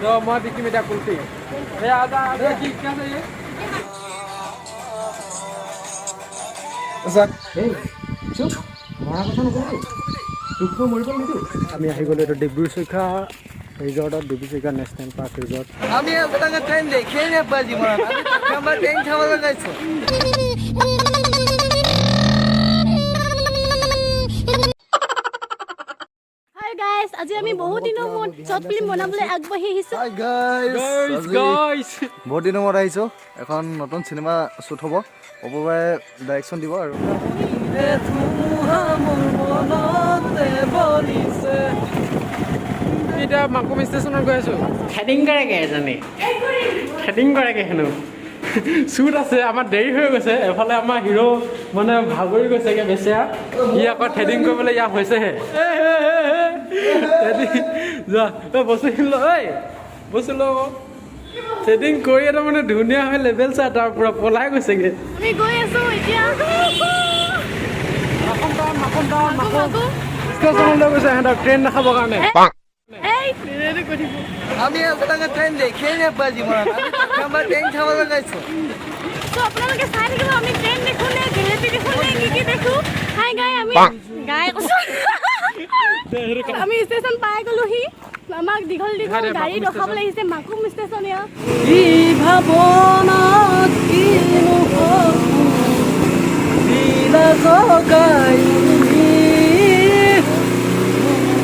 तो मैं बिकी में कुल्फी ये आधा आधा की क्या चाहिए सर चुप मारा কথা নকবি তোকটো মৰিব নিদু আমি আহি গলো এটা ডিব্ৰু চৈখোৱা ৰিজৰ্টত Dibru Saikhowa national park resort আমি আপোনালোকে ট্ৰেইন দেখি নাপাই জীৱনত আমি ট্ৰেইন চাবলৈ গৈছো আজি আমি বহুত দিনৰ মূৰত শৰ্ট ফিল্ম বনাবলৈ আগবাঢ়ি আহিছো হাই গাইস বহুত দিনৰ মূৰত আহিছো এখন নতুন সিনেমা শুট হ'ব অপুবাই ডাইৰেকচন দিব আৰু এতিয়া মাকুম ষ্টেচনত গৈ আছো হেডিং কৰেগে এজনী হেডিং কৰেগে হেনো শ্বুট আছে আমাৰ দেৰি হৈ গৈছে এফালে আমাৰ হিৰো মানে ভাগৰি গৈছেগে বেচেৰা ই আকৌ হেডিং কৰিবলৈ ইয়াৰ হৈছেহে যা বস্তু কিনিল ঐ বস্তু ল চেটিং কৰি এটা মানে ধুনীয়া হৈ লেভেল চা তাৰ পৰা পলাই গৈছেগে আমি গৈ আছো এতিয়া ষ্টেচনলৈ গৈছে সিহঁতক ট্ৰেইন দেখাবৰ কাৰণে আমি আপোনালোকে ট্ৰেইন দেখি নাপাই জীৱনত আমি ট্ৰেইন চাবলৈ গৈছো তো আপোনালোকে চাই থাকিব আমি ট্ৰেইন দেখো নে জিলেপি দেখো নে কি দেখো হাই গাই আমি গাই কৈছো আমি ষ্টেচন পাই গলোহি আমাক দীঘল দীঘল গাড়ী ৰখাবলৈ আহিছে মাকুম ষ্টেচন এয়া কি ভাৱনা কি দিলা জগাই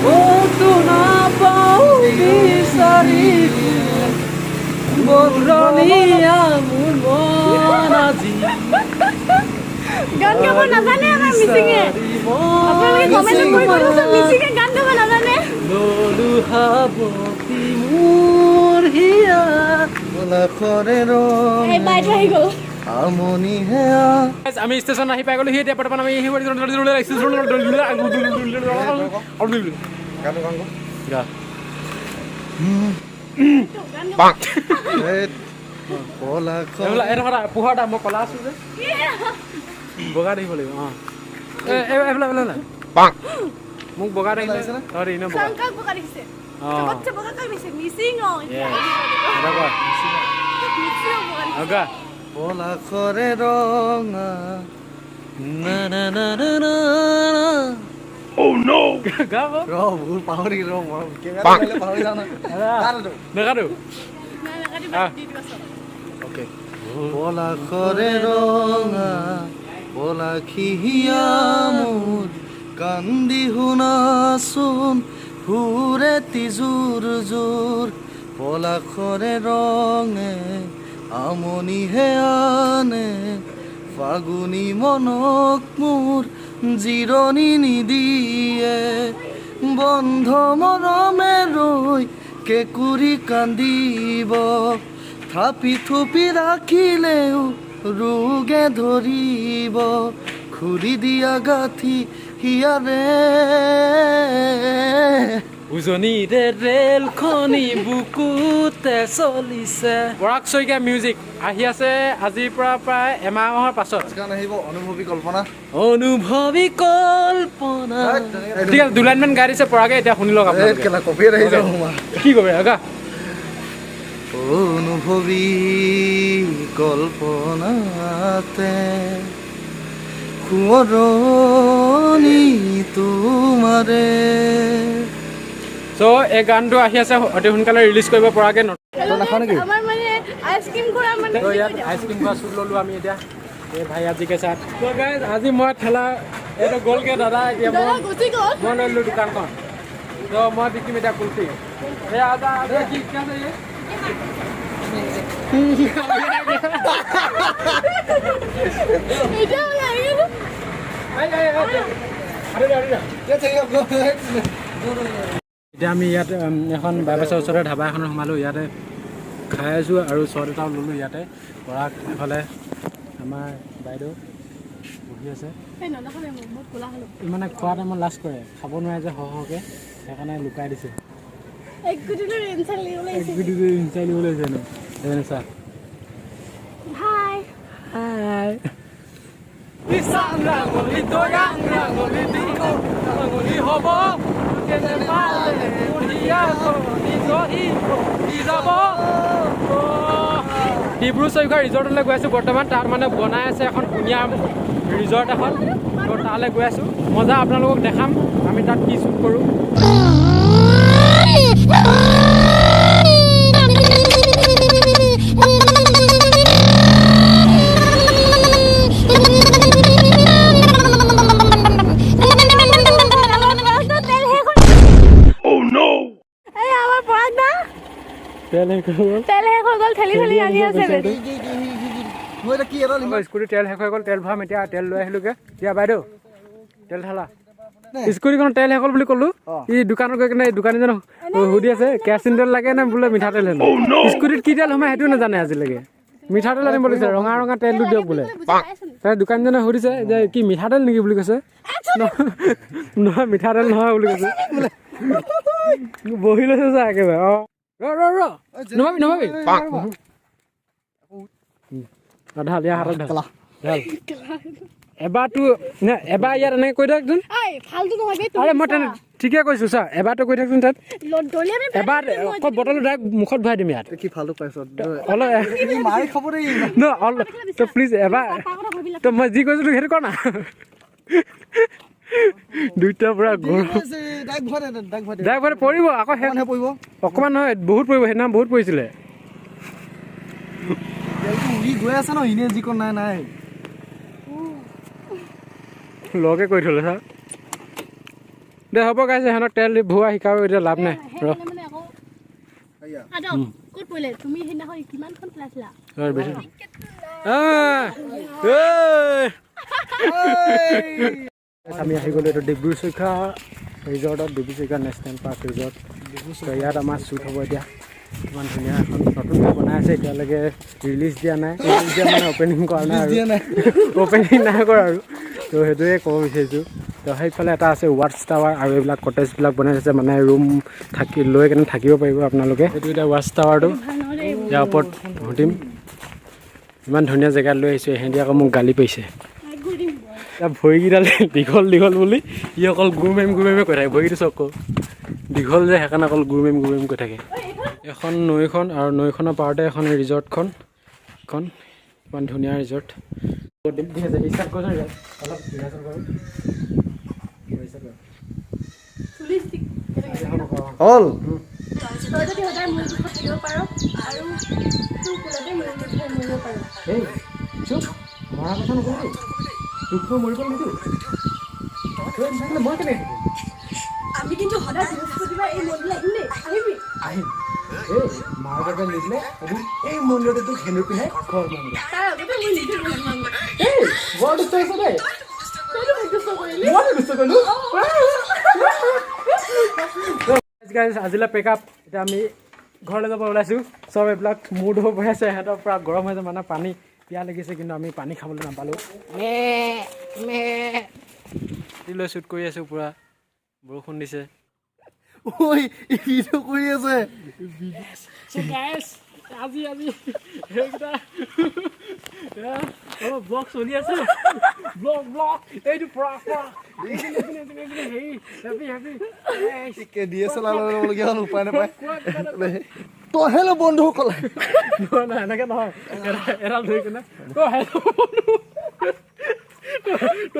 ক'তো নাপাওঁ বিচাৰি বৰণীয়া মোৰ মন আজি গান গাব নাজানে আমাৰ মিচিঙে আপোনালোকে কমেণ্ট কৰি কৈছে মিচিঙে গান গাব নাজানে ললো হাবতি মোৰ হিয়া লাখৰে ৰং এই বাইটো আহি গ'ল আমনি হেয়া আমি ষ্টেচন আহি পাই গ'লো সি এতিয়া বৰ্তমান আমি পোহৰটা মই কলা আছো যে বগা দেখিব লাগিব অঁ মোক বগা দেখিলে তহঁতি এনেও বগা কাক বগা দেখিছে অঁ বাচ্চা বগা কাক দেখিছে মিচিং অগা পলাখৰে ৰঙা না না না না না গাব ৰ ভুল পাহৰি ৰ মই কেমেৰা পাহৰি যাওঁ না নেগাটো ওকে পলাখৰে ৰঙা পলাখিয়া মোৰ কান্দি শুনাচোন সুৰে তিজোৰ জোৰ পলাখৰে ৰঙে আমনি হেয়ানে ফাগুনি মনক মোৰ জিৰণি নিদিয়ে বন্ধ মৰমে ৰৈ কেঁকুৰি কান্দিব থাপি থুপি ৰাখিলেও ৰোগে ধৰিব খুৰি দিয়া গাঁঠি হিয়াৰে উজনিৰে ৰেলখনি বুকুতে চলিছে পৰাগ শইকীয়া মিউজিক আহি আছে আজিৰ পৰা প্ৰায় এমাহৰ পাছত গান আহিব অনুভৱী কল্পনা ঠিক আছে দুলাইনমান গাই দিছে পৰাগে এতিয়া শুনি লওক কি কবি আগা অনুভৱী কল্পনাতে সোঁৱৰণি তোমাৰে চ' এই গানটো আহি আছে অতি সোনকালে ৰিলিজ কৰিব পৰাকৈ আমাৰ মানে আইচক্ৰীম খোৱা মানে ইয়াত আইচক্ৰীম খোৱা চুট ল'লোঁ আমি এতিয়া এই ভাই আজি কে চাত ত' গাইজ আজি মই ঠেলা এইটো গ'লগৈ দাদা এতিয়া মই লৈ ল'লোঁ দোকানখন ত' মই বিকিম এতিয়া কুল্ফি এই আদা আদা কি क्या चाहिए এতিয়া আমি ইয়াত এখন বাইপাছৰ ওচৰতে ধাবা এখনত সোমালোঁ ইয়াতে খাই আছোঁ আৰু শ্বৰ্ট এটাও ল'লোঁ ইয়াতে পৰাগ এফালে আমাৰ বাইদেউ বহি আছে মানে খোৱা টাইমত লাজ কৰে খাব নোৱাৰে যে সৰহকৈ সেইকাৰণে লুকাই দিছে ইনচাই লিবলৈ জানো চা হাই হাই Pisang rangoli, doyang rangoli, diko rangoli, hobo, que se vale, uriaco, nizo, hijo, যাব ডিব্ৰু চৈখোৱা ৰিজৰ্টলৈ গৈ আছোঁ বৰ্তমান তাত মানে বনাই আছে এখন ধুনীয়া ৰিজৰ্ট এখন তো তালৈ গৈ আছোঁ মজা আপোনালোকক দেখাম আমি তাত কি শ্বুট কৰোঁ স্কুটি তেল শেষ হৈ গ'ল তেল ভৰাম এতিয়া তেল লৈ আহিলোগে এতিয়া বাইদেউ তেল ঢালা স্কুটিখনত তেল শেষ হ'ল বুলি ক'লো ই দোকানত গৈ কিনে দোকানীজনক সুধি আছে কেৰাচিন তেল লাগে নে বোলে মিঠাতেল হেনো স্কুটিত কি তেল সোমাই সেইটো নাজানে আজিলৈকে মিঠাতেল আনিব দিছে ৰঙা ৰঙা তেলটো দিয়ক বোলে তাৰ দোকানীজনে সুধিছে যে কি মিঠাতেল নেকি বুলি কৈছে নহয় মিঠাতেল নহয় বুলি কৈছে বহি লৈছে চা একেবাৰে অ নমাবি নমাবি ঢাল ইয়াৰ হাতত ঢাল এবাৰটো এবাৰ ইয়াত এনেকৈ কৈ থাকচোন আৰে মই তেনে ঠিকে কৈছোঁ চা এবাৰটো কৈ থাকচোন তাত এবাৰ অকল বটলটো ডাইৰেক্ট মুখত ভৰাই দিম ইয়াত কি ফাল্টু পাইছ অলপ প্লিজ এবাৰ তো মই যি কৈছোঁ সেইটো কৰ না দুইটা পুৰা ডাইৰেক্ট ভৰাই পৰিব আকৌ সেইহে পৰিব অকণমান নহয় বহুত পৰিব সেইদিনা বহুত পৰিছিলে গৈ আছে ন ইনে যিকণ নাই নাই লগে কৈ থলে চা দে হ'ব গাইছে সিহঁতক তেল ভুৱা শিকাব এতিয়া লাভ নাই আমি আহি গ'লো এইটো ডিব্ৰু চৈখোৱা ৰিজৰ্টত Dibru Saikhowa national park resort ইয়াত আমাৰ শ্বুট হ'ব এতিয়া ইমান ধুনীয়া এখন নতুনকৈ বনাই আছে এতিয়ালৈকে ৰিলিজ দিয়া নাই মানে অপেনিং কৰা নাই আৰু অপেনিং নাই কৰা আৰু তো সেইটোৱে ক'ব বিচাৰিছোঁ তো সেইফালে এটা আছে ৱাটছ টাৱাৰ আৰু এইবিলাক কটেজবিলাক বনাই আছে মানে ৰুম লৈ কেনে থাকিব পাৰিব আপোনালোকে সেইটো এতিয়া ৱাটছ টাৱাৰটো ইয়াৰ ওপৰত ঘটিম ইমান ধুনীয়া জেগাত লৈ আহিছোঁ সিহঁতি আকৌ মোক গালি পাৰিছে এতিয়া ভৰিকেইডাল দীঘল দীঘল বুলি ই অকল গুৰমেম কৈ থাকে ভৰিটো চক দীঘল যে সেইকাৰণে অকল গুৰমেম কৈ থাকে এখন নৈখন আৰু নৈখনৰ পাৰতে এখন ৰিজৰ্টখন ইমান ধুনীয়া ৰিজৰ্ট হ'ল আমি কিন্তু সদায় বৃহস্পতিবাৰ এই মন্দিৰলৈ আহিম আহিম মাৰ বাবে নিদিলে এই মন্দিৰতে তোক হেনু পিন্ধাই ঘৰ মন্দিৰ তাৰ আগতে মই নিজে বৰ দুষ্ট হৈছে দেই আজিলৈ পেক আপ এতিয়া আমি ঘৰলৈ যাব ওলাইছোঁ চব এইবিলাক মূৰ ধুব বহি আছে সিহঁতৰ পৰা গৰম হৈছে মানে পানী পিয়াহ লাগিছে কিন্তু আমি পানী খাবলৈ নাপালোঁ লৈ শ্বুট কৰি আছোঁ পূৰা বৰষুণ দিছে ঐ ভিডিঅ' কৰি আছে আজি সেইকেইটা ব্লগ চলি আছে ব্লগ এইটো দিয়েলগীয়া হ'ল উপায় নাপায় তইহে ল বন্ধুসকল নহয় এনেকৈ নহয় এডাল ধৰি কিনে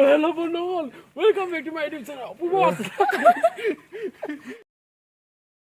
হেল্ল' বন্ধুসকল welcome back to my YouTube channel